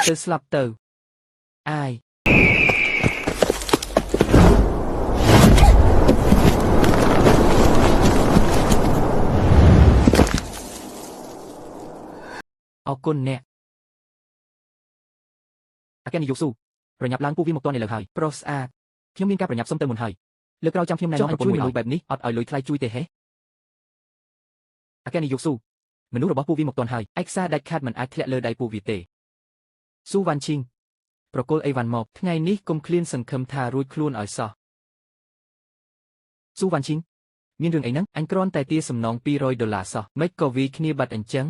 ទៅស្លាប់ទៅអាយអរគុណអ្នកអាកានីយកស៊ូប្រញាប់ឡើងពូវាមកតនឥឡូវហើយប្រុសស្អាតខ្ញុំមានការប្រញាប់សុំទៅមុនហើយលើកក្រោយចាំខ្ញុំណែនាំប្រពន្ធមួយបែបនេះអត់ឲ្យលុយថ្លៃជួយទេហេអាកានីយកស៊ូមនុស្សរបស់ពូវាមកតនហើយឯកសារដាច់ខាតមិនអាចធ្លាក់លើដៃពូវាទេស៊ូវ៉ាន់ឈីងប្រគល់អីវ៉ាន់មកថ្ងៃនេះកុំឃ្លានសង្ឃឹមថារួចខ្លួនឲ្យសោះស៊ូវ៉ាន់ឈីងមានរឿងអីហ្នឹងអញគ្រាន់តែទារសំណង$200សោះមិនក៏វាគ្នាបាត់អញ្ចឹង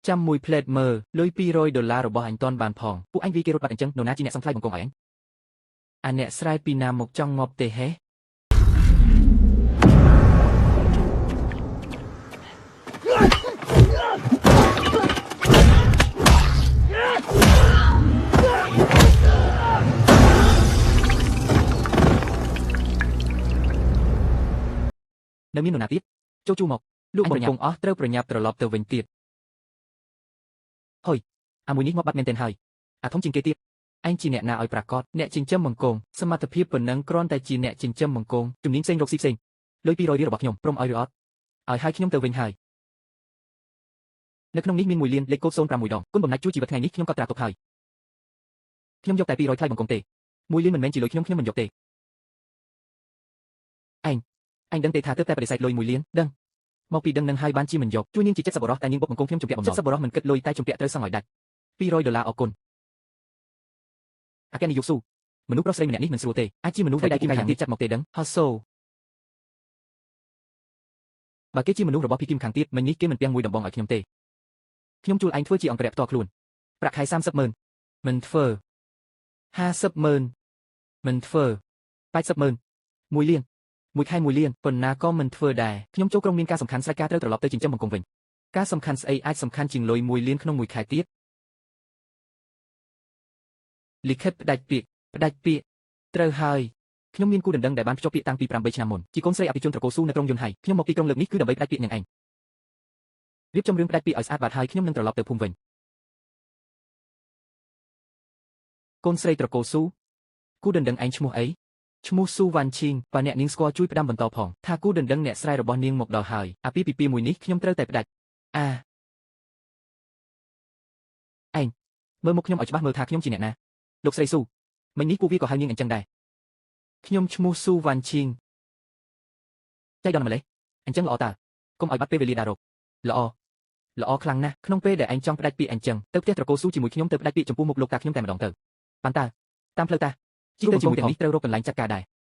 ចាំមួយផ្លេតមើលលុយ$200របស់អញតន់បានផងពួកអញវាគេរត់បាត់អញ្ចឹងនរណាជាអ្នកសង្ថ្លៃបង្គំឲ្យអញអាអ្នកស្រែពីណាមកចង់ងាប់ទេហេនៅមាននរណាទៀតចូលជួមកលោកប្រញាប់អស់ត្រូវប្រញាប់ត្រឡប់ទៅវិញទៀតហុយអាមួយនេះមកបាត់មែនទែនហើយអាធំជាងគេទៀតអញជាអ្នកណាឲ្យប្រកាសអ្នកចិញ្ចឹមបង្គងសមត្ថភាពប៉ុណ្ណឹងគ្រាន់តែជាអ្នកចិញ្ចឹមបង្គងជំនាញផ្សេងរកស៊ីផ្សេងលុយ$200របស់ខ្ញុំព្រមឲ្យឬអត់ឲ្យហើយខ្ញុំទៅវិញហើយនៅក្នុងនេះមាន1លានលេខកូដ06ដងគុណបំណាច់ជួយជីវិតថ្ងៃនេះខ្ញុំក៏ត្រាទុកហើយខ្ញុំយកតែ200ថ្លៃបង្គំទេ1លានមិនមែនជាលុយខ្ញុំមិនយកទេអញដឹងទេថាទើបតែបដិសេធលុយ1លានដឹងមកពីដឹងនឹងហើយបានជាមិនយកជួយនាងជាចិត្តសប្បុរសតែនាងបុកបង្គំខ្ញុំជំពាក់បំណងចិត្តសប្បុរសមិនគិតលុយតែជំពាក់ត្រូវសងឲ្យដាច់$200អរគុណអាកានីយកស៊ូមនុស្សប្រុសស្រីម្នាក់នេះមិនស្រួលទេអាចជាមនុស្សដែលគីមខាងទៀតចាត់មកទេដឹងហោះសូបើគេជាមនុស្សរបស់ភីគីមខាងទៀតមិញនេះគេមិនពាំងមួយដំបងឲ្យខ្ញុំទេខ្ញុំជួលឯងធ្វើជាអង្គរៈផ្ទាល់ខ្លួនប្រាក់ខែ300000មិនធ្វើ500000មិនធ្វើ80000 1លានមួយខែ1លានប៉ុណ្ណាក៏មិនធ្វើដែរខ្ញុំចូលក្រុមមានការសំខាន់ស្រេចការត្រូវត្រឡប់ទៅចិញ្ចឹមបង្គំវិញការសំខាន់ស្អីអាចសំខាន់ជាងលុយ1លានក្នុងមួយខែទៀតលិខិតផ្ដាច់ពាក្យត្រូវហើយខ្ញុំមានគូដណ្ដឹងដែលបានភ្ជាប់ពាក្យតាំងពី8ឆ្នាំមុនជាកូនស្រីអភិជនត្រកូលស៊ូនៅក្រុងយុនហៃខ្ញុំមកទីក្រុងលើកនេះគឺដើម្បីផ្ដាច់ពាក្យនឹងឯងរៀបចំរឿងផ្ដាច់ពាក្យឲ្យស្អាតបាតហើយខ្ញុំនឹងត្រឡប់ទៅភូមិវិញកូនស្រីត្រកូលស៊ូគូដណ្ដឹងឯងឈ្មោះអីឈ្មោះស៊ូវ៉ាន់ឈីងបើអ្នកនាងស្គាល់ជួយផ្ដាំបន្តផងថាគូដណ្ដឹងអ្នកស្រែរបស់នាងមកដល់ហើយអាពីពីមួយនេះខ្ញុំត្រូវតែផ្ដាច់ឯងមើលមុខខ្ញុំឲ្យច្បាស់មើលថាខ្ញុំជាអ្នកណាលោកស្រីស៊ូមិញនេះពួកវាក៏ហៅនាងអញ្ចឹងដែរខ្ញុំឈ្មោះស៊ូវ៉ាន់ឈីងចៃដន្យម្លេះអញ្ចឹងល្អតើកុំឲ្យបាត់ពេលវេលាដែររកល្អខ្លាំងណាស់ក្នុងពេលដែលឯងចង់ផ្ដាច់ពាក្យអញ្ចឹងទៅផ្ទះត្រកូលស៊ូជាមួយខ្ញុំទៅផ្ដាច់ពាក្យចំពោះមុខលោកតាខ្ញុំតែម្ដងទៅប៉ាន់តាតាមផ្លូវតាជីទៅជាមួយទាំងនេះត្រូវរកកន្លែងចាត់ការដែរ